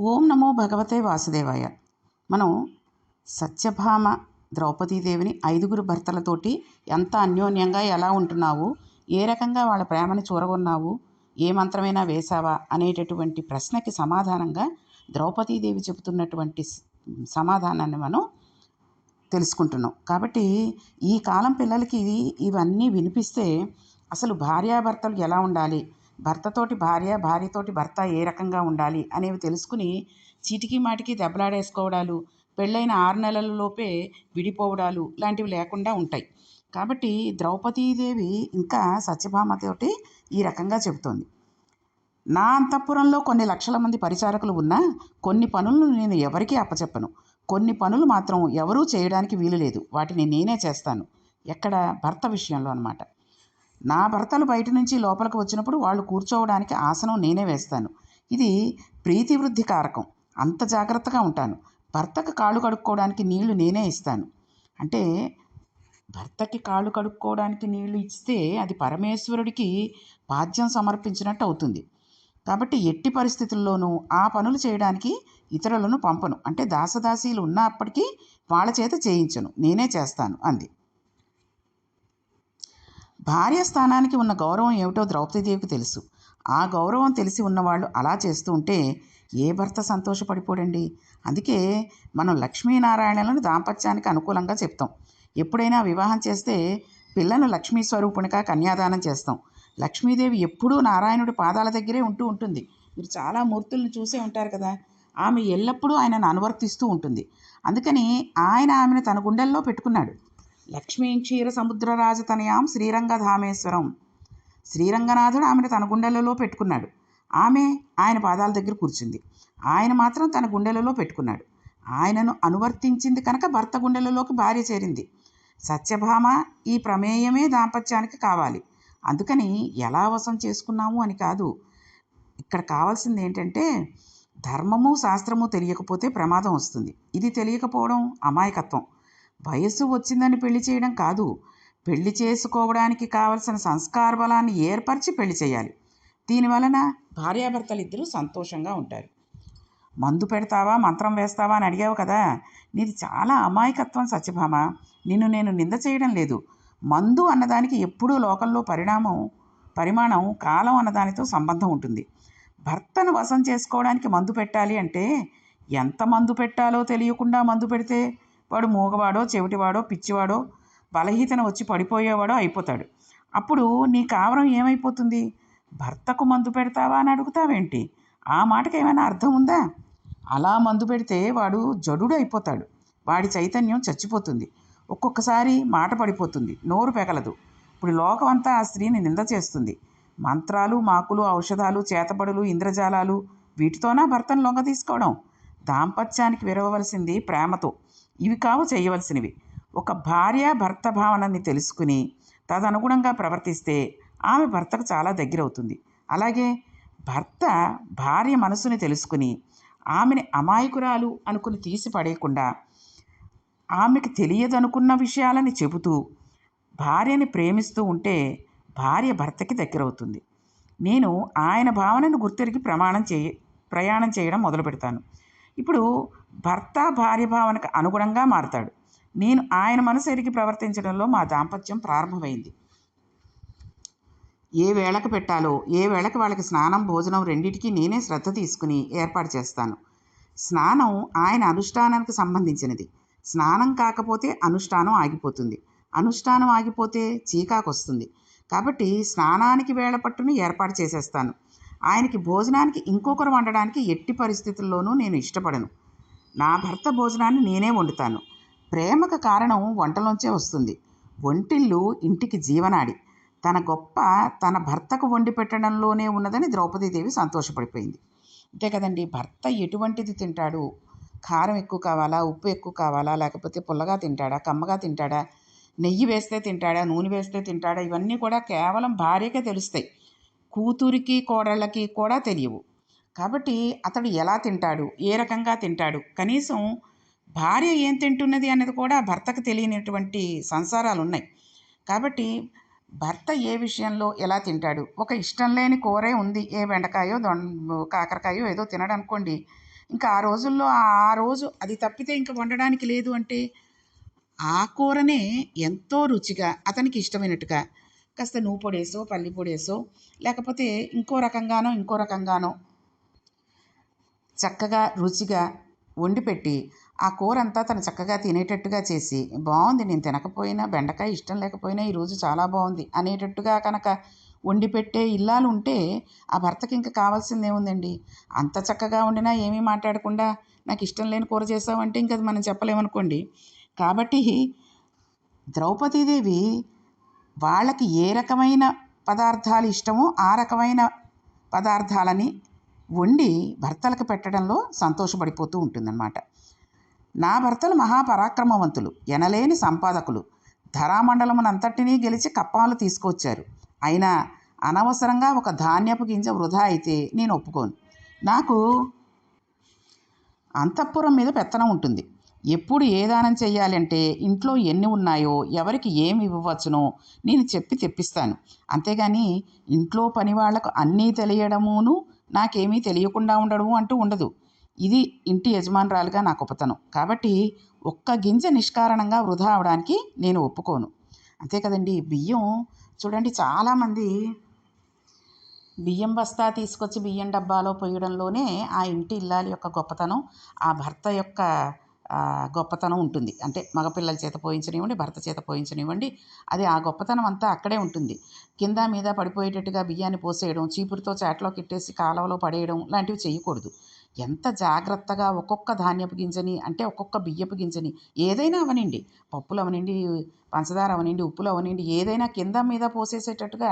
ఓం నమో భగవతే వాసుదేవాయ. మనం సత్యభామ ద్రౌపదీదేవిని 5 భర్తలతోటి ఎంత అన్యోన్యంగా ఎలా ఉంటున్నావు, ఏ రకంగా వాళ్ళ ప్రేమని చూరగొన్నావు, ఏ మంత్రమైనా వేశావా అనేటటువంటి ప్రశ్నకి సమాధానంగా ద్రౌపదీదేవి చెబుతున్నటువంటి సమాధానాన్ని మనం తెలుసుకుంటున్నాం. కాబట్టి ఈ కాలం పిల్లలకి ఇవన్నీ వినిపిస్తే అసలు భార్యాభర్తలు ఎలా ఉండాలి, భర్తతోటి భార్య, భార్యతోటి భర్త ఏ రకంగా ఉండాలి అనేవి తెలుసుకుని చీటికి మాటికి దెబ్బలాడేసుకోవడాలు, పెళ్ళైన 6 నెలలలోపే విడిపోవడాలు లాంటివి లేకుండా ఉంటాయి. కాబట్టి ద్రౌపదీదేవి ఇంకా సత్యభామతోటి ఈ రకంగా చెబుతోంది. నా అంతఃపురంలో కొన్ని లక్షల మంది పరిచారకులు ఉన్నా కొన్ని పనులను నేను ఎవరికీ అప్పచెప్పను. కొన్ని పనులు మాత్రం ఎవరూ చేయడానికి వీలు లేదు. వాటిని నేనే చేస్తాను. ఎక్కడ? భర్త విషయంలో అన్నమాట. నా భర్తలు బయట నుంచి లోపలికి వచ్చినప్పుడు వాళ్ళు కూర్చోవడానికి ఆసనం నేనే వేస్తాను. ఇది ప్రీతి వృద్ధి కారకం. అంత జాగ్రత్తగా ఉంటాను. భర్తకు కాళ్ళు కడుక్కోవడానికి నీళ్లు నేనే ఇస్తాను. అంటే భర్తకి కాళ్ళు కడుక్కోవడానికి నీళ్లు ఇస్తే అది పరమేశ్వరుడికి పాద్యం సమర్పించినట్టు అవుతుంది. కాబట్టి ఎట్టి పరిస్థితుల్లోనూ ఆ పనులు చేయడానికి ఇతరులను పంపను. అంటే దాసదాసీలు ఉన్నప్పటికీ వాళ్ళ చేత చేయించను, నేనే చేస్తాను అంది. భార్య స్థానానికి ఉన్న గౌరవం ఏమిటో ద్రౌపదీదేవికి తెలుసు. ఆ గౌరవం తెలిసి ఉన్నవాళ్ళు అలా చేస్తూ ఉంటే ఏ భర్త సంతోషపడిపోడండి. అందుకే మనం లక్ష్మీనారాయణలను దాంపత్యానికి అనుకూలంగా చెప్తాం. ఎప్పుడైనా వివాహం చేస్తే పిల్లను లక్ష్మీ స్వరూపునిగా కన్యాదానం చేస్తాం. లక్ష్మీదేవి ఎప్పుడూ నారాయణుడి పాదాల దగ్గరే ఉంటుంది. మీరు చాలా మూర్తులను చూసే ఉంటారు కదా. ఆమె ఎల్లప్పుడూ ఆయనను అనువర్తిస్తూ ఉంటుంది. అందుకని ఆయన ఆమెను తన గుండెల్లో పెట్టుకున్నాడు. లక్ష్మీం క్షీర సముద్రరాజతనయాం శ్రీరంగధామేశ్వరం. శ్రీరంగనాథుడు ఆమెను తన గుండెలలో పెట్టుకున్నాడు. ఆమె ఆయన పాదాల దగ్గర కూర్చుంది. ఆయన మాత్రం తన గుండెలలో పెట్టుకున్నాడు. ఆయనను అనువర్తించింది కనుక భర్త గుండెలలోకి భార్య చేరింది. సత్యభామ ఈ ప్రమేయమే దాంపత్యానికి కావాలి. అందుకని ఎలా వశం చేసుకున్నాము అని కాదు. ఇక్కడ కావాల్సింది ఏంటంటే ధర్మము శాస్త్రము తెలియకపోతే ప్రమాదం వస్తుంది. ఇది తెలియకపోవడం అమాయకత్వం. వయస్సు వచ్చిందని పెళ్లి చేయడం కాదు. పెళ్లి చేసుకోవడానికి కావలసిన సంస్కార బలాన్ని ఏర్పరిచి పెళ్లి చేయాలి. దీనివలన భార్యాభర్తలు ఇద్దరూ సంతోషంగా ఉంటారు. మందు పెడతావా, మంత్రం వేస్తావా అని అడిగావు కదా. నీది చాలా అమాయకత్వం సత్యభామ. నిన్ను నేను నింద చేయడం లేదు. మందు అన్నదానికి ఎప్పుడూ లోకంలో పరిమాణం కాలం అన్నదానితో సంబంధం ఉంటుంది. భర్తను వశం చేసుకోవడానికి మందు పెట్టాలి అంటే ఎంత మందు పెట్టాలో తెలియకుండా మందు పెడితే వాడు మూగవాడో, చెవిటివాడో, పిచ్చివాడో, బలహీతన వచ్చి పడిపోయేవాడో అయిపోతాడు. అప్పుడు నీ కావరం ఏమైపోతుంది? భర్తకు మందు పెడతావా అని అడుగుతావేంటి? ఆ మాటకి ఏమైనా అర్థం ఉందా? అలా మందు పెడితే వాడు జడుడు అయిపోతాడు. వాడి చైతన్యం చచ్చిపోతుంది. ఒక్కొక్కసారి మాట పడిపోతుంది, నోరు పెగలదు. ఇప్పుడు లోకం అంతా ఆ స్త్రీని నింద చేస్తుంది. మంత్రాలు, మాకులు, ఔషధాలు, చేతబడులు, ఇంద్రజాలాలు వీటితోనా భర్తను లొంగ తీసుకోవడం? దాంపత్యానికి విరవవలసింది ప్రేమతో. ఇవి కావు చేయవలసినవి. ఒక భార్య భర్త భావనని తెలుసుకుని తదనుగుణంగా ప్రవర్తిస్తే ఆమె భర్తకు చాలా దగ్గరవుతుంది. అలాగే భర్త భార్య మనసుని తెలుసుకుని ఆమెని అమాయకురాలు అనుకుని తీసి పడేయకుండా ఆమెకు తెలియదనుకున్న విషయాలని చెబుతూ భార్యని ప్రేమిస్తూ ఉంటే భార్య భర్తకి దగ్గరవుతుంది. నేను ఆయన భావనను గుర్తెరిగి ప్రయాణం చేయడం మొదలు పెడతాను. ఇప్పుడు భర్త భార్య భావనకు అనుగుణంగా మారతాడు. నేను ఆయన మనసు ఎరిగి ప్రవర్తించడంలో మా దాంపత్యం ప్రారంభమైంది. ఏ వేళకు పెట్టాలో, ఏ వేళకి వాళ్ళకి స్నానం, భోజనం రెండింటికి నేనే శ్రద్ధ తీసుకుని ఏర్పాటు చేస్తాను. స్నానం ఆయన అనుష్ఠానానికి సంబంధించినది. స్నానం కాకపోతే అనుష్ఠానం ఆగిపోతుంది. అనుష్ఠానం ఆగిపోతే చీకాకు వస్తుంది. కాబట్టి స్నానానికి వేళ పట్టును ఏర్పాటు చేసేస్తాను. ఆయనకి భోజనానికి ఇంకొకరు వండడానికి ఎట్టి పరిస్థితుల్లోనూ నేను ఇష్టపడను. నా భర్త భోజనాన్ని నేనే వండుతాను. ప్రేమకు కారణం వంటలోంచే వస్తుంది. వంటిల్లు ఇంటికి జీవనాడి. తన గొప్ప తన భర్తకు వండి పెట్టడంలోనే ఉన్నదని ద్రౌపదీదేవి సంతోషపడిపోయింది. అంతే కదండి. భర్త ఎటువంటిది తింటాడు? కారం ఎక్కువ కావాలా, ఉప్పు ఎక్కువ కావాలా, లేకపోతే పుల్లగా తింటాడా, కమ్మగా తింటాడా, నెయ్యి వేస్తే తింటాడా, నూనె వేస్తే తింటాడా, ఇవన్నీ కూడా కేవలం భార్యకే తెలుస్తాయి. కూతురికి, కోడళ్ళకి కూడా తెలియవు. కాబట్టి అతడు ఎలా తింటాడు, ఏ రకంగా తింటాడు, కనీసం భార్య ఏం తింటున్నది అన్నది కూడా భర్తకు తెలియనటువంటి సంసారాలు ఉన్నాయి. కాబట్టి భర్త ఏ విషయంలో ఎలా తింటాడు, ఒక ఇష్టం లేని కూరే ఉంది, ఏ బెండకాయో కాకరకాయో ఏదో తినడనుకోండి, ఇంకా ఆ రోజుల్లో ఆ రోజు అది తప్పితే ఇంక వండడానికి లేదు అంటే ఆ కూరనే ఎంతో రుచిగా అతనికి ఇష్టమైనట్టుగా కాస్త నువ్వు పొడేసో పల్లి పొడేసో లేకపోతే ఇంకో రకంగానో చక్కగా రుచిగా వండిపెట్టి ఆ కూర అంతా తను చక్కగా తినేటట్టుగా చేసి బాగుంది, నేను తినకపోయినా బెండకాయ ఇష్టం లేకపోయినా ఈరోజు చాలా బాగుంది అనేటట్టుగా కనుక వండి పెట్టే ఇల్లాలు ఉంటే ఆ భర్తకి ఇంకా కావాల్సింది ఏముందండి. అంత చక్కగా వండినా ఏమీ మాట్లాడకుండా నాకు ఇష్టం లేని కూర చేసావంటే ఇంక అది మనం చెప్పలేమనుకోండి. కాబట్టి ద్రౌపదీదేవి వాళ్ళకి ఏ రకమైన పదార్థాలు ఇష్టమో ఆ రకమైన పదార్థాలని వండి భర్తలకు పెట్టడంలో సంతోషపడిపోతూ ఉంటుందన్నమాట. నా భర్తలు మహాపరాక్రమవంతులు, ఎనలేని సంపాదకులు, ధరామండలమునంతటినీ గెలిచి కప్పాలు తీసుకొచ్చారు. అయినా అనవసరంగా ఒక ధాన్యపు గింజ వృధా అయితే నేను ఒప్పుకోను. నాకు అంతఃపురం మీద పెత్తనం ఉంటుంది. ఎప్పుడు ఏ దానం చెయ్యాలంటే ఇంట్లో ఎన్ని ఉన్నాయో ఎవరికి ఏమి ఇవ్వవచ్చునో నేను చెప్పి తెప్పిస్తాను. అంతేగాని ఇంట్లో పని వాళ్లకు అన్నీ తెలియడమును నాకేమీ తెలియకుండా ఉండడము అంటూ ఉండదు. ఇది ఇంటి యజమానురాలుగా నా గొప్పతనం. కాబట్టి ఒక్క గింజ నిష్కారణంగా వృధా అవడానికి నేను ఒప్పుకోను. అంతే కదండి. బియ్యం చూడండి, చాలామంది బియ్యం బస్తా తీసుకొచ్చి బియ్యం డబ్బాలో పొయ్యడంలోనే ఆ ఇంటి ఇల్లాలి యొక్క గొప్పతనం, ఆ భర్త యొక్క గొప్పతనం ఉంటుంది. అంటే మగపిల్లల చేత పోయించనివ్వండి, భర్త చేత పోయించనివ్వండి, అది ఆ గొప్పతనం అంతా అక్కడే ఉంటుంది. కింద మీద పడిపోయేటట్టుగా బియ్యాన్ని పోసేయడం, చీపురుతో చాటలోకి ఇట్టేసి కాలువలో పడేయడం లాంటివి చేయకూడదు. ఎంత జాగ్రత్తగా ఒక్కొక్క ధాన్యపు గింజని, అంటే ఒక్కొక్క బియ్యపు గింజని, ఏదైనా అవనండి, పప్పులు అవనండి, పంచదార అవనండి, ఉప్పులు అవనండి, ఏదైనా కింద మీద పోసేసేటట్టుగా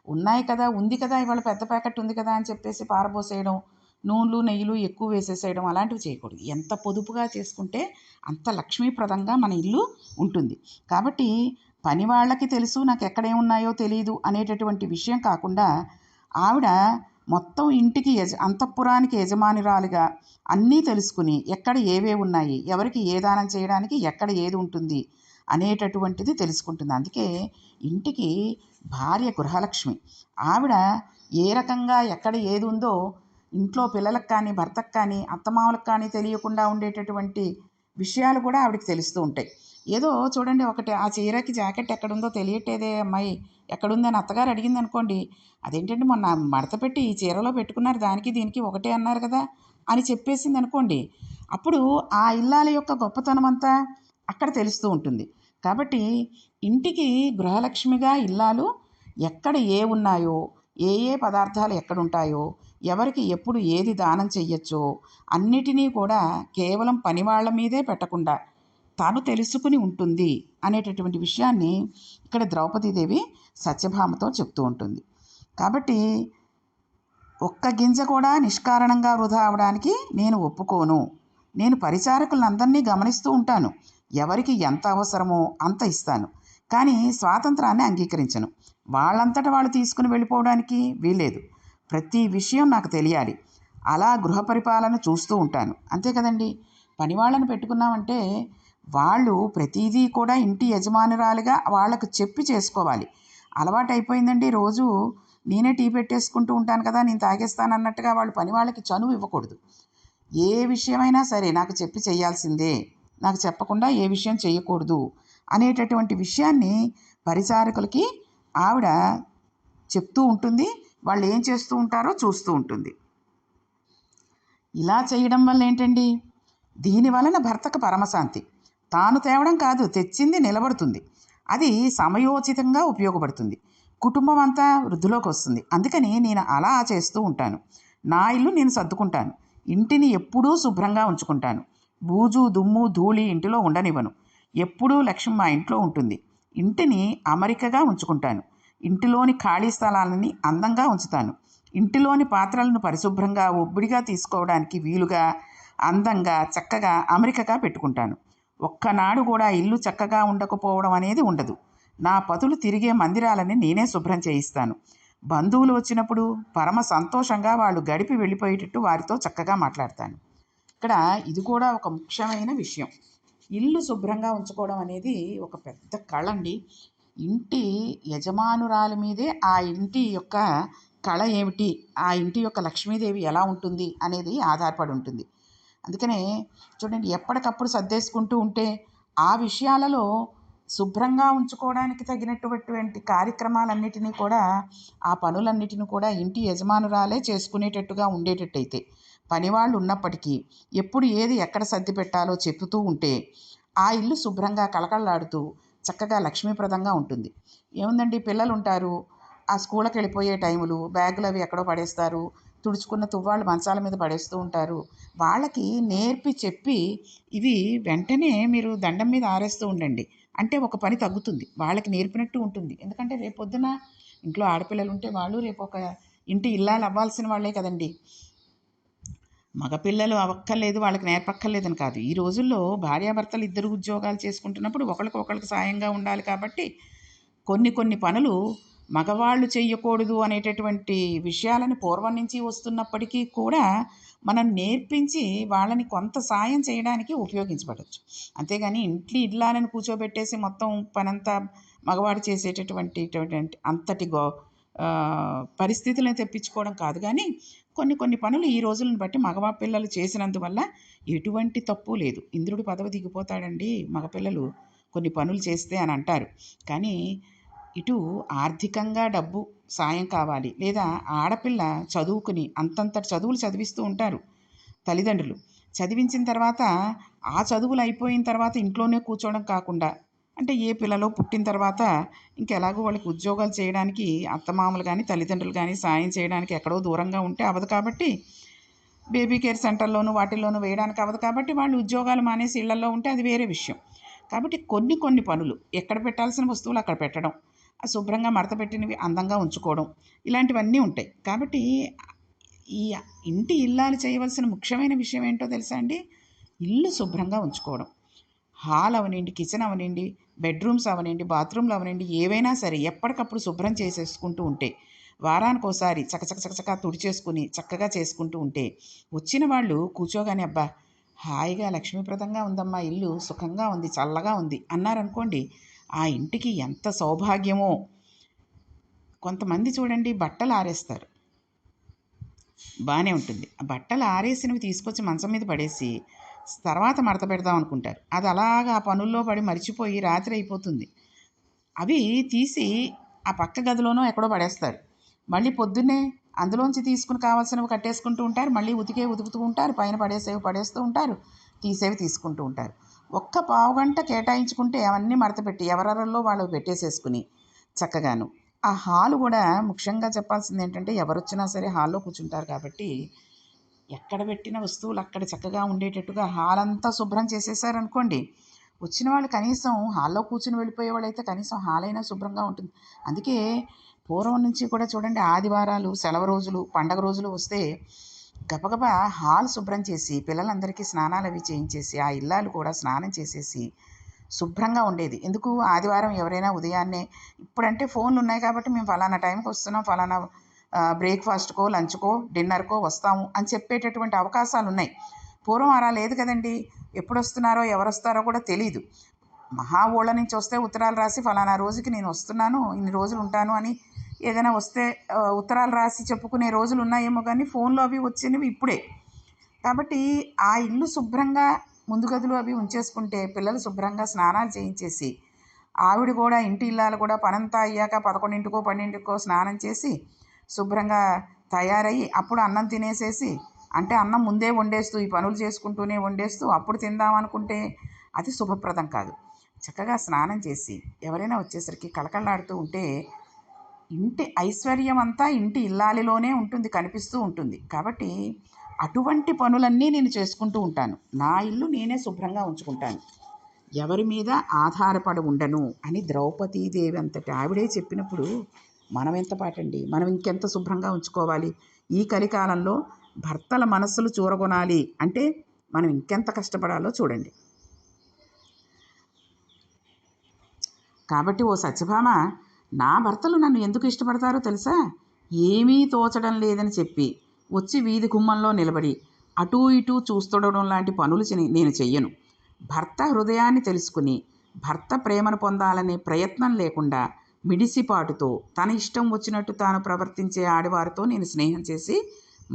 ఉన్నాయి కదా, ఉంది కదా, ఇవాళ పెద్ద ప్యాకెట్ ఉంది కదా అని చెప్పేసి పారబోసేయడం, నూనెలు నెయ్యిలు ఎక్కువ వేసేసేయడం అలాంటివి చేయకూడదు. ఎంత పొదుపుగా చేసుకుంటే అంత లక్ష్మీప్రదంగా మన ఇల్లు ఉంటుంది. కాబట్టి పని వాళ్ళకి తెలుసు నాకు ఎక్కడేమున్నాయో తెలియదు అనేటటువంటి విషయం కాకుండా ఆవిడ మొత్తం ఇంటికి అంతఃపురానికి యజమానురాలుగా అన్నీ తెలుసుకుని ఎక్కడ ఏవే ఉన్నాయి, ఎవరికి ఏ దానం చేయడానికి ఎక్కడ ఏది ఉంటుంది అనేటటువంటిది తెలుసుకుంటుంది. అందుకే ఇంటికి భార్య గృహలక్ష్మి. ఆవిడ ఏ రకంగా ఎక్కడ ఏది ఉందో ఇంట్లో పిల్లలకు కానీ భర్తకు కానీ అత్తమామలకు కానీ తెలియకుండా ఉండేటటువంటి విషయాలు కూడా ఆవిడకి తెలుస్తూ ఉంటాయి. ఏదో చూడండి, ఒకటి ఆ చీరకి జాకెట్ ఎక్కడుందో తెలియట్టేదే అమ్మాయి, ఎక్కడుందని అత్తగారు అడిగింది అనుకోండి, అదేంటంటే మొన్న మడత పెట్టి ఈ చీరలో పెట్టుకున్నారు, దానికి దీనికి ఒకటే అన్నారు కదా అని చెప్పేసింది అనుకోండి, అప్పుడు ఆ ఇల్లాల యొక్క గొప్పతనం అంతా అక్కడ తెలుస్తూ ఉంటుంది. కాబట్టి ఇంటికి గృహలక్ష్మిగా ఇల్లాలు ఎక్కడ ఏ ఉన్నాయో, ఏ ఏ పదార్థాలు ఎక్కడుంటాయో, ఎవరికి ఎప్పుడు ఏది దానం చెయ్యొచ్చో అన్నిటినీ కూడా కేవలం పనివాళ్ల మీదే పెట్టకుండా తాను తెలుసుకుని ఉంటుంది అనేటటువంటి విషయాన్ని ఇక్కడ ద్రౌపదీదేవి సత్యభామతో చెప్తూ ఉంటుంది. కాబట్టి ఒక్క గింజ కూడా నిష్కారణంగా వృధా అవడానికి నేను ఒప్పుకోను. నేను పరిచారకులందరినీ గమనిస్తూ ఉంటాను. ఎవరికి ఎంత అవసరమో అంత ఇస్తాను. కానీ స్వాతంత్రాన్ని అంగీకరించను. వాళ్ళంతట వాళ్ళు తీసుకుని వెళ్ళిపోవడానికి వీల్లేదు. ప్రతి విషయం నాకు తెలియాలి. అలా గృహ పరిపాలన చూస్తూ ఉంటాను. అంతే కదండి. పనివాళ్ళని పెట్టుకున్నామంటే వాళ్ళు ప్రతిదీ కూడా ఇంటి యజమానురాలుగా వాళ్ళకు చెప్పి చేసుకోవాలి. అలవాటు అయిపోయిందండి. రోజు నేనే టీ పెట్టేసుకుంటూ ఉంటాను కదా, నేను తాగేస్తాను అన్నట్టుగా వాళ్ళు పని వాళ్ళకి చనువు ఇవ్వకూడదు. ఏ విషయమైనా సరే నాకు చెప్పి చేయాల్సిందే, నాకు చెప్పకుండా ఏ విషయం చేయకూడదు అనేటటువంటి విషయాన్ని పరిచారకులకి ఆవిడ చెప్తూ ఉంటుంది. వాళ్ళు ఏం చేస్తూ ఉంటారో చూస్తూ ఉంటుంది. ఇలా చేయడం వల్ల ఏంటండి, దీని వలన భర్తకు పరమశాంతి. తాను తేవడం కాదు, తెచ్చింది నిలబడుతుంది. అది సమయోచితంగా ఉపయోగపడుతుంది. కుటుంబం అంతా వృద్ధిలోకి వస్తుంది. అందుకని నేను అలా చేస్తూ ఉంటాను. నా ఇల్లు నేను సర్దుకుంటాను. ఇంటిని ఎప్పుడూ శుభ్రంగా ఉంచుకుంటాను. బూజు దుమ్ము ధూళి ఇంటిలో ఉండనివ్వను. ఎప్పుడూ లక్ష్మి మా ఇంట్లో ఉంటుంది. ఇంటిని అమరికగా ఉంచుకుంటాను. ఇంటిలోని ఖాళీ స్థలాలని అందంగా ఉంచుతాను. ఇంటిలోని పాత్రలను పరిశుభ్రంగా ఒబ్బిడిగా తీసుకోవడానికి వీలుగా అందంగా చక్కగా అమరికగా పెట్టుకుంటాను. ఒక్కనాడు కూడా ఇల్లు చక్కగా ఉండకపోవడం అనేది ఉండదు. నా పతులు తిరిగే మందిరాలని నేనే శుభ్రం చేయిస్తాను. బంధువులు వచ్చినప్పుడు పరమ సంతోషంగా వాళ్ళు గడిపి వెళ్ళిపోయేటట్టు వారితో చక్కగా మాట్లాడతాను. ఇక్కడ ఇది కూడా ఒక ముఖ్యమైన విషయం. ఇల్లు శుభ్రంగా ఉంచుకోవడం అనేది ఒక పెద్ద కళ అండి. ఇంటి యజమానురాలి మీదే ఆ ఇంటి యొక్క కళ ఏమిటి, ఆ ఇంటి యొక్క లక్ష్మీదేవి ఎలా ఉంటుంది అనేది ఆధారపడి ఉంటుంది. అందుకనే చూడండి, ఎప్పటికప్పుడు సర్దేసుకుంటూ ఉంటే ఆ విషయాలలో శుభ్రంగా ఉంచుకోవడానికి తగినటువంటి కార్యక్రమాలన్నిటినీ కూడా, ఆ పనులన్నిటిని కూడా ఇంటి యజమానురాలే చేసుకునేటట్టుగా ఉండేటట్టయితే, పనివాళ్ళు ఉన్నప్పటికీ ఎప్పుడు ఏది ఎక్కడ సర్ది పెట్టాలో చెబుతూ ఉంటే ఆ ఇల్లు శుభ్రంగా కళకళలాడుతూ చక్కగా లక్ష్మీప్రదంగా ఉంటుంది. ఏముందండి, పిల్లలు ఉంటారు, ఆ స్కూళ్ళకి వెళ్ళిపోయే టైములు బ్యాగులు అవి ఎక్కడో పడేస్తారు, తుడుచుకున్న తువ్వాళ్ళు మంచాల మీద పడేస్తూ ఉంటారు. వాళ్ళకి నేర్పి చెప్పి ఇవి వెంటనే మీరు దండం మీద ఆరేస్తూ ఉండండి. అంటే ఒక పని తగ్గుతుంది, వాళ్ళకి నేర్పినట్టు ఉంటుంది. ఎందుకంటే రేపొద్దున ఇంట్లో ఆడపిల్లలు ఉంటే వాళ్ళు రేపు ఒక ఇంటి ఇల్లాలు అవ్వాల్సిన వాళ్ళే కదండి. మగపిల్లలు అవ్వక్కర్లేదు, వాళ్ళకి నేర్పక్కర్లేదని కాదు. ఈ రోజుల్లో భార్యాభర్తలు ఇద్దరు ఉద్యోగాలు చేసుకుంటున్నప్పుడు ఒకళ్ళకి సాయంగా ఉండాలి. కాబట్టి కొన్ని పనులు మగవాళ్ళు చెయ్యకూడదు అనేటటువంటి విషయాలను పూర్వం నుంచి వస్తున్నప్పటికీ కూడా మనం నేర్పించి వాళ్ళని కొంత సాయం చేయడానికి ఉపయోగించబడవచ్చు. అంతేగాని ఇల్లాలని కూర్చోబెట్టేసి మొత్తం పనంతా మగవాడు చేసేటటువంటి అంతటి పరిస్థితులను తెప్పించుకోవడం కాదు. కానీ కొన్ని పనులు ఈ రోజులను బట్టి పిల్లలు చేసినందువల్ల ఎటువంటి తప్పు లేదు. ఇంద్రుడు పదవి దిగిపోతాడండి మగపిల్లలు కొన్ని పనులు చేస్తే అని అంటారు. కానీ ఇటు ఆర్థికంగా డబ్బు సాయం కావాలి, లేదా ఆడపిల్ల చదువుకుని అంతంత చదువులు చదివిస్తూ ఉంటారు తల్లిదండ్రులు. చదివించిన తర్వాత ఆ చదువులు అయిపోయిన తర్వాత ఇంట్లోనే కూర్చోవడం కాకుండా, అంటే ఏ పిల్లలో పుట్టిన తర్వాత ఇంకెలాగో వాళ్ళకి ఉద్యోగాలు చేయడానికి అత్తమామలు కానీ తల్లిదండ్రులు కానీ సాయం చేయడానికి ఎక్కడో దూరంగా ఉంటే అవ్వదు. కాబట్టి బేబీ కేర్ సెంటర్లోనూ వాటిల్లోనూ వేయడానికి అవ్వదు. కాబట్టి వాళ్ళు ఉద్యోగాలు మానేసి ఇళ్లల్లో ఉంటే అది వేరే విషయం. కాబట్టి కొన్ని పనులు ఎక్కడ పెట్టాల్సిన వస్తువులు అక్కడ పెట్టడం, శుభ్రంగా మడత పెట్టినవి అందంగా ఉంచుకోవడం, ఇలాంటివన్నీ ఉంటాయి. కాబట్టి ఈ ఇంటి ఇల్లాలు చేయవలసిన ముఖ్యమైన విషయం ఏంటో తెలుసా అండి? ఇల్లు శుభ్రంగా ఉంచుకోవడం. హాల్ అవనండి, కిచెన్ అవనండి, బెడ్రూమ్స్ అవనండి, బాత్రూమ్లు అవనండి, ఏవైనా సరే ఎప్పటికప్పుడు శుభ్రం చేసేసుకుంటూ ఉంటే, వారానికోసారి చకచక తుడిచేసుకుని చక్కగా చేసుకుంటూ ఉంటే, వచ్చిన వాళ్ళు కూర్చోగానే అబ్బా హాయిగా లక్ష్మీప్రదంగా ఉందమ్మా ఇల్లు, సుఖంగా ఉంది, చల్లగా ఉంది అన్నారనుకోండి, ఆ ఇంటికి ఎంత సౌభాగ్యమో. కొంతమంది చూడండి, బట్టలు ఆరేస్తారు, బాగానే ఉంటుంది. ఆ బట్టలు ఆరేసినవి తీసుకొచ్చి మంచం మీద పడేసి తర్వాత మడత పెడదాం అనుకుంటారు. అది అలాగా ఆ పనుల్లో పడి మర్చిపోయి రాత్రి అయిపోతుంది. అవి తీసి ఆ పక్క గదిలోనో ఎక్కడో పడేస్తారు. మళ్ళీ పొద్దున్నే అందులోంచి తీసుకుని కావాల్సినవి కట్టేసుకుంటూ ఉంటారు. మళ్ళీ ఉతుకుతూ ఉంటారు, పైన పడేసేవి పడేస్తూ ఉంటారు, తీసేవి తీసుకుంటూ ఉంటారు. ఒక్క పావుగంట కేటాయించుకుంటే అవన్నీ మడతపెట్టి ఎవరెవరిలో వాళ్ళు పెట్టేసేసుకుని చక్కగాను. ఆ హాలు కూడా ముఖ్యంగా చెప్పాల్సింది ఏంటంటే, ఎవరొచ్చినా సరే హాల్లో కూర్చుంటారు కాబట్టి ఎక్కడ పెట్టిన వస్తువులు అక్కడ చక్కగా ఉండేటట్టుగా హాల్ అంతా శుభ్రం చేసేసారనుకోండి, వచ్చిన వాళ్ళు కనీసం హాల్లో కూర్చుని వెళ్ళిపోయే వాళ్ళైతే కనీసం హాల్ అయినా శుభ్రంగా ఉంటుంది. అందుకే పూర్వం నుంచి కూడా చూడండి, ఆదివారాలు, సెలవు రోజులు, పండగ రోజులు వస్తే గబగబా హాల్ శుభ్రం చేసి పిల్లలందరికీ స్నానాలు అవి చేయించేసి ఆ ఇల్లాలు కూడా స్నానం చేసేసి శుభ్రంగా ఉండేది. ఎందుకు, ఆదివారం ఎవరైనా ఉదయాన్నే, ఇప్పుడంటే ఫోన్లు ఉన్నాయి కాబట్టి మేము ఫలానా టైంకి వస్తున్నాం, ఫలానా బ్రేక్ఫాస్ట్కో, లంచ్కో, డిన్నర్కో వస్తాము అని చెప్పేటటువంటి అవకాశాలు ఉన్నాయి. పూర్వం అలా లేదు కదండి. ఎప్పుడు వస్తున్నారో ఎవరు వస్తారో కూడా తెలీదు. మహా ఊళ్ళ నుంచి వస్తే ఉత్తరాలు రాసి ఫలానా రోజుకి నేను వస్తున్నాను, ఇన్ని రోజులు ఉంటాను అని ఏదైనా వస్తే ఉత్తరాలు రాసి చెప్పుకునే రోజులు ఉన్నాయేమో, కానీ ఫోన్లో అవి వచ్చినవి ఇప్పుడే. కాబట్టి ఆ ఇల్లు శుభ్రంగా ముందు గదులు అవి ఉంచేసుకుంటే, పిల్లలు శుభ్రంగా స్నానాలు చేయించేసి, ఆవిడ కూడా ఇంటి ఇల్లాలు కూడా పనంతా అయ్యాక 11కో 12కో స్నానం చేసి శుభ్రంగా తయారయ్యి అప్పుడు అన్నం తినేసేసి, అంటే అన్నం ముందే వండేస్తూ ఈ పనులు చేసుకుంటూనే వండేస్తూ అప్పుడు తిందామనుకుంటే అది శుభప్రదం కాదు. చక్కగా స్నానం చేసి ఎవరైనా వచ్చేసరికి కళకళలాడుతూ ఉంటే ఇంటి ఐశ్వర్యం అంతా ఇంటి ఇల్లాలిలోనే ఉంటుంది, కనిపిస్తూ ఉంటుంది. కాబట్టి అటువంటి పనులన్నీ నేను చేసుకుంటూ ఉంటాను. నా ఇల్లు నేనే శుభ్రంగా ఉంచుకుంటాను, ఎవరి మీద ఆధారపడి ఉండను అని ద్రౌపదీదేవి అంతటి ఆవిడే చెప్పినప్పుడు మనం ఎంత పాటండి, మనం ఇంకెంత శుభ్రంగా ఉంచుకోవాలి. ఈ కలికాలంలో భర్తల మనస్సులు చూరగొనాలి అంటే మనం ఇంకెంత కష్టపడాలో చూడండి. కాబట్టి ఓ సత్యభామ, నా భర్తలు నన్ను ఎందుకు ఇష్టపడతారో తెలుసా? ఏమీ తోచడం లేదని చెప్పి వచ్చి వీధి గుమ్మంలో నిలబడి అటూ ఇటూ చూస్తుండడం లాంటి పనులు నేను చెయ్యను. భర్త హృదయాన్ని తెలుసుకుని భర్త ప్రేమను పొందాలనే ప్రయత్నం లేకుండా మిడిసిపాటుతో తన ఇష్టం వచ్చినట్టు తాను ప్రవర్తించే ఆడవారితో నేను స్నేహం చేసి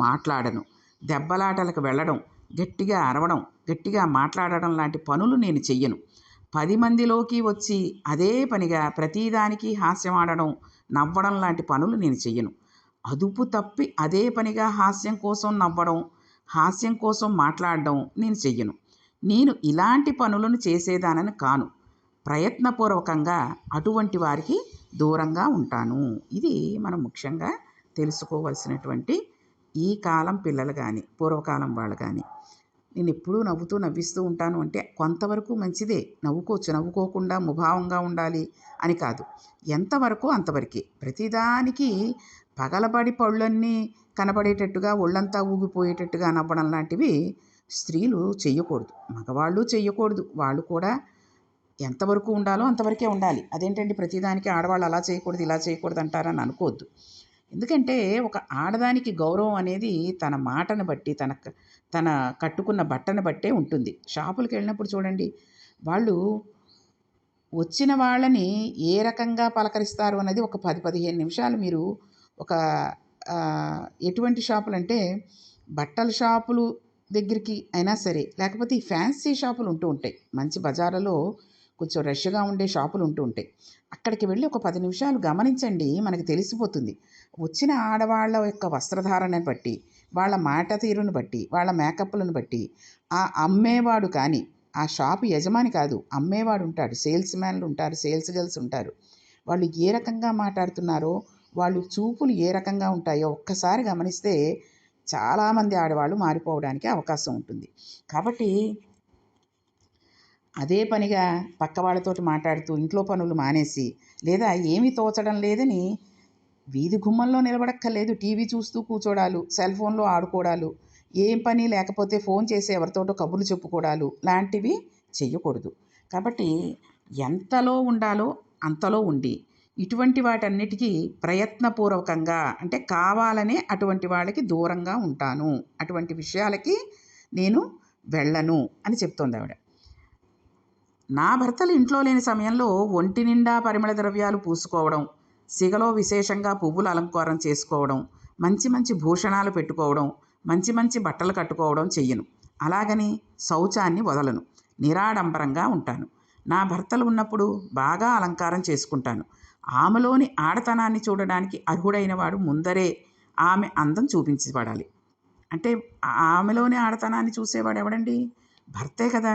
మాట్లాడను. దెబ్బలాటలకు వెళ్ళడం, గట్టిగా అరవడం, గట్టిగా మాట్లాడడం లాంటి పనులు నేను చెయ్యను. 10 మందిలోకి వచ్చి అదే పనిగా ప్రతిదానికి హాస్యం ఆడడం, నవ్వడం లాంటి పనులు నేను చెయ్యను. అదుపు తప్పి అదే పనిగా హాస్యం కోసం నవ్వడం, హాస్యం కోసం మాట్లాడడం నేను చెయ్యను. నేను ఇలాంటి పనులను చేసేదానని కాను. ప్రయత్నపూర్వకంగా అటువంటి వారికి దూరంగా ఉంటాను. ఇది మనం ముఖ్యంగా తెలుసుకోవాల్సినటువంటి ఈ కాలం పిల్లలు కానీ, పూర్వకాలం వాళ్ళు కానీ. నేను ఎప్పుడూ నవ్విస్తూ ఉంటాను అంటే కొంతవరకు మంచిదే. నవ్వుకోవచ్చు, నవ్వుకోకుండా ముభావంగా ఉండాలి అని కాదు. ఎంతవరకు అంతవరకే. ప్రతిదానికి పగలబడి పళ్ళన్నీ కనబడేటట్టుగా ఒళ్ళంతా ఊగిపోయేటట్టుగా నవ్వడం లాంటివి స్త్రీలు చెయ్యకూడదు, మగవాళ్ళు చెయ్యకూడదు. వాళ్ళు కూడా ఎంతవరకు ఉండాలో అంతవరకే ఉండాలి. అదేంటండి ప్రతిదానికి ఆడవాళ్ళు అలా చేయకూడదు, ఇలా చేయకూడదు అంటారని అనుకోవద్దు. ఎందుకంటే ఒక ఆడదానికి గౌరవం అనేది తన మాటను బట్టి, తన కట్టుకున్న బట్టను బట్టే ఉంటుంది. షాపులకు వెళ్ళినప్పుడు చూడండి, వాళ్ళు వచ్చిన వాళ్ళని ఏ రకంగా పలకరిస్తారు అన్నది ఒక 10-15 నిమిషాలు మీరు ఒక ఎటువంటి షాపులంటే బట్టల షాపులు దగ్గరికి అయినా సరే, లేకపోతే ఈ ఫ్యాన్సీ షాపులు ఉంటూ ఉంటాయి. మంచి బజార్లలో కొంచెం రష్గా ఉండే షాపులు ఉంటూ ఉంటాయి. అక్కడికి వెళ్ళి ఒక 10 నిమిషాలు గమనించండి, మనకు తెలిసిపోతుంది. వచ్చిన ఆడవాళ్ళ యొక్క వస్త్రధారణను బట్టి, వాళ్ళ మాట తీరును బట్టి, వాళ్ళ మేకప్లను బట్టి, ఆ అమ్మేవాడు కానీ, ఆ షాపు యజమాని కాదు, అమ్మేవాడు ఉంటాడు, సేల్స్ మ్యాన్లు ఉంటారు, సేల్స్ గర్ల్స్ ఉంటారు. వాళ్ళు ఏ రకంగా మాట్లాడుతున్నారో, వాళ్ళు చూపులు ఏ రకంగా ఉంటాయో ఒక్కసారి గమనిస్తే చాలామంది ఆడవాళ్ళు మారిపోవడానికి అవకాశం ఉంటుంది. కాబట్టి అదే పనిగా పక్క వాళ్ళతోటి మాట్లాడుతూ ఇంట్లో పనులు మానేసి, లేదా ఏమీ తోచడం లేదని వీధి గుమ్మంలో నిలబడక్కర్లేదు, టీవీ చూస్తూ కూర్చోడాలు, సెల్ ఫోన్లో ఆడుకోవడాలు, ఏం పని లేకపోతే ఫోన్ చేసి ఎవరితోటో కబుర్లు చెప్పుకోవడాలు లాంటివి చెయ్యకూడదు. కాబట్టి ఎంతలో ఉండాలో అంతలో ఉండి, ఇటువంటి వాటన్నిటికీ ప్రయత్నపూర్వకంగా అంటే కావాలనే అటువంటి వాళ్ళకి దూరంగా ఉంటాను, అటువంటి విషయాలకి నేను వెళ్ళను అని చెప్తోంది ఆవిడ. నా భర్తలు ఇంట్లో లేని సమయంలో ఒంటి నిండా పరిమళ ద్రవ్యాలు పూసుకోవడం, సిగలో విశేషంగా పువ్వులు అలంకారం చేసుకోవడం, మంచి మంచి భూషణాలు పెట్టుకోవడం, మంచి మంచి బట్టలు కట్టుకోవడం చెయ్యను. అలాగని శౌచాన్ని వదలను. నిరాడంబరంగా ఉంటాను. నా భర్తలు ఉన్నప్పుడు బాగా అలంకారం చేసుకుంటాను. ఆమెలోని ఆడతనాన్ని చూడడానికి అర్హుడైన వాడు ముందరే ఆమె అందం చూపించబడాలి. అంటే ఆమెలోని ఆడతనాన్ని చూసేవాడు ఎవడండి? భర్తే కదా.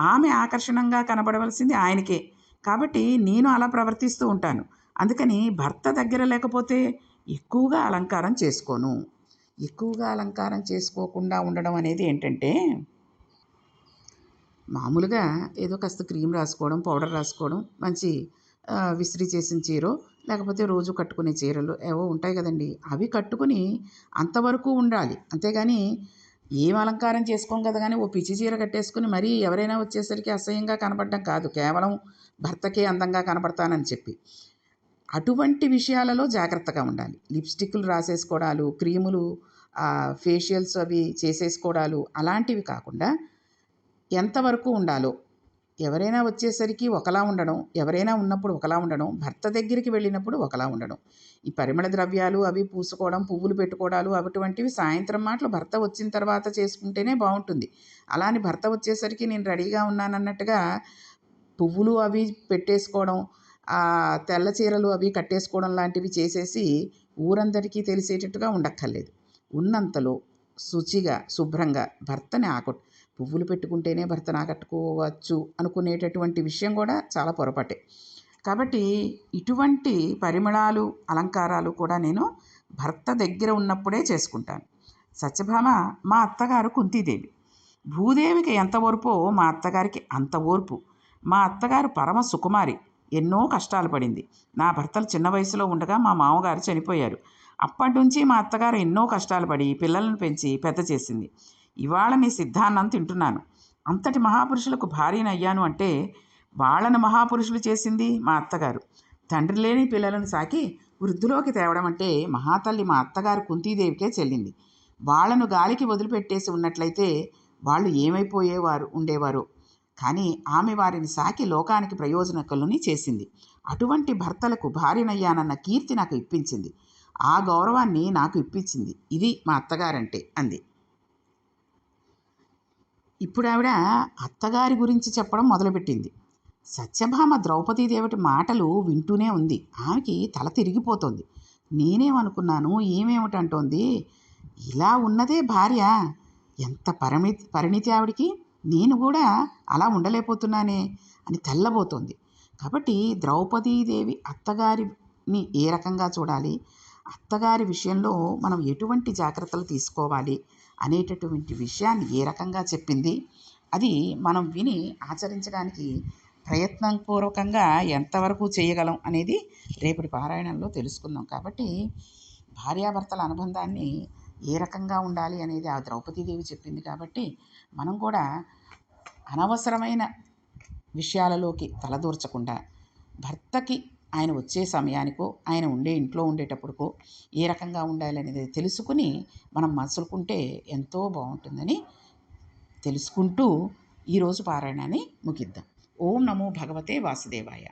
ఆమె ఆకర్షణంగా కనబడవలసింది ఆయనకే. కాబట్టి నేను అలా ప్రవర్తిస్తూ ఉంటాను. అందుకని భర్త దగ్గర లేకపోతే ఎక్కువగా అలంకారం చేసుకోను. ఎక్కువగా అలంకారం చేసుకోకుండా ఉండడం అనేది ఏంటంటే, మామూలుగా ఏదో కాస్త క్రీమ్ రాసుకోవడం, పౌడర్ రాసుకోవడం, మంచి విస్త్రీ చేసిన చీరో లేకపోతే రోజు కట్టుకునే చీరలు ఏవో ఉంటాయి కదండి, అవి కట్టుకుని అంతవరకు ఉండాలి. అంతేగాని ఏం అలంకారం చేసుకోం కదా కానీ ఓ పిచ్చి చీర కట్టేసుకుని మరీ ఎవరైనా వచ్చేసరికి అసహ్యంగా కనపడడం కాదు, కేవలం భర్తకే అందంగా కనపడతానని చెప్పి. అటువంటి విషయాలలో జాగ్రత్తగా ఉండాలి. లిప్స్టిక్లు రాసేసుకోవడాలు, క్రీములు, ఫేషియల్స్ అవి చేసేసుకోవడాలు అలాంటివి కాకుండా ఎంతవరకు ఉండాలో, ఎవరైనా వచ్చేసరికి ఒకలా ఉండడం, ఎవరైనా ఉన్నప్పుడు ఒకలా ఉండడం, భర్త దగ్గరికి వెళ్ళినప్పుడు ఒకలా ఉండడం. ఈ పరిమళ ద్రవ్యాలు అవి పూసుకోవడం, పువ్వులు పెట్టుకోవడాలు అటువంటివి సాయంత్రం మాటలు భర్త వచ్చిన తర్వాత చేసుకుంటేనే బాగుంటుంది. అలా అని భర్త వచ్చేసరికి నేను రెడీగా ఉన్నానన్నట్టుగా పువ్వులు అవి పెట్టేసుకోవడం, తెల్ల చీరలు అవి కట్టేసుకోవడం లాంటివి చేసేసి ఊరందరికీ తెలిసేటట్టుగా ఉండక్కర్లేదు. ఉన్నంతలో శుచిగా, శుభ్రంగా భర్తని పువ్వులు పెట్టుకుంటేనే భర్తను ఆకట్టుకోవచ్చు అనుకునేటటువంటి విషయం కూడా చాలా పొరపాటే. కాబట్టి ఇటువంటి పరిమళాలు, అలంకారాలు కూడా నేను భర్త దగ్గర ఉన్నప్పుడే చేసుకుంటాను. సత్యభామ మా అత్తగారు కుంతీదేవి. భూదేవికి ఎంత ఓర్పో మా అత్తగారికి అంత ఓర్పు. మా అత్తగారు పరమ సుకుమారి. ఎన్నో కష్టాలు పడింది. నా భర్తలు చిన్న వయసులో ఉండగా మా మామగారు చనిపోయారు. అప్పటి నుంచి మా అత్తగారు ఎన్నో కష్టాలు పడి పిల్లలను పెంచి పెద్ద చేసింది. ఇవాళ మీ సిద్ధాన్నం తింటున్నాను. అంతటి మహాపురుషులకు భార్యను అయ్యాను అంటే వాళ్ళను మహాపురుషులు చేసింది మా అత్తగారు. తండ్రి లేని పిల్లలను సాకి వృద్ధిలోకి తేవడం అంటే మహాతల్లి మా అత్తగారు కుంతీదేవికే చెల్లింది. వాళ్ళను గాలికి వదిలిపెట్టేసి ఉన్నట్లయితే వాళ్ళు ఉండేవారు. కానీ ఆమె వారిని సాకి లోకానికి ప్రయోజనకులని చేసింది. అటువంటి భర్తలకు భార్యనయ్యానన్న కీర్తి నాకు ఇప్పించింది. ఆ గౌరవాన్ని నాకు ఇప్పించింది. ఇది మా అత్తగారంటే అంది. ఇప్పుడు ఆవిడ అత్తగారి గురించి చెప్పడం మొదలుపెట్టింది. సత్యభామ ద్రౌపదీదేవి మాటలు వింటూనే ఉంది. ఆమెకి తల తిరిగిపోతుంది. నేనేమనుకున్నాను, ఏమేమిటంటోంది, ఇలా ఉన్నదే భార్య, ఎంత పరిణితి ఆవిడికి, నేను కూడా అలా ఉండలేకపోతున్నానే అని తెల్లబోతోంది. కాబట్టి ద్రౌపదీదేవి అత్తగారిని ఏ రకంగా చూడాలి, అత్తగారి విషయంలో మనం ఎటువంటి జాగ్రత్తలు తీసుకోవాలి అనేటటువంటి విషయాన్ని ఏ రకంగా చెప్పింది, అది మనం విని ఆచరించడానికి ప్రయత్నపూర్వకంగా ఎంతవరకు చేయగలం అనేది రేపటి పారాయణంలో తెలుసుకుందాం. కాబట్టి భార్యాభర్తల అనుబంధాన్ని ఏ రకంగా ఉండాలి అనేది ఆ ద్రౌపదీదేవి చెప్పింది. కాబట్టి మనం కూడా అనవసరమైన విషయాలలోకి తలదూర్చకుండా భర్తకి ఆయన వచ్చే సమయానికో, ఆయన ఇంట్లో ఉండేటప్పటికో ఏ రకంగా ఉండాలి అనేది తెలుసుకుని మనం మసులుకుంటే ఎంతో బాగుంటుందని తెలుసుకుంటూ ఈరోజు పారాయణాన్ని ముగిద్దాం. ఓం నమో భగవతే వాసుదేవాయ.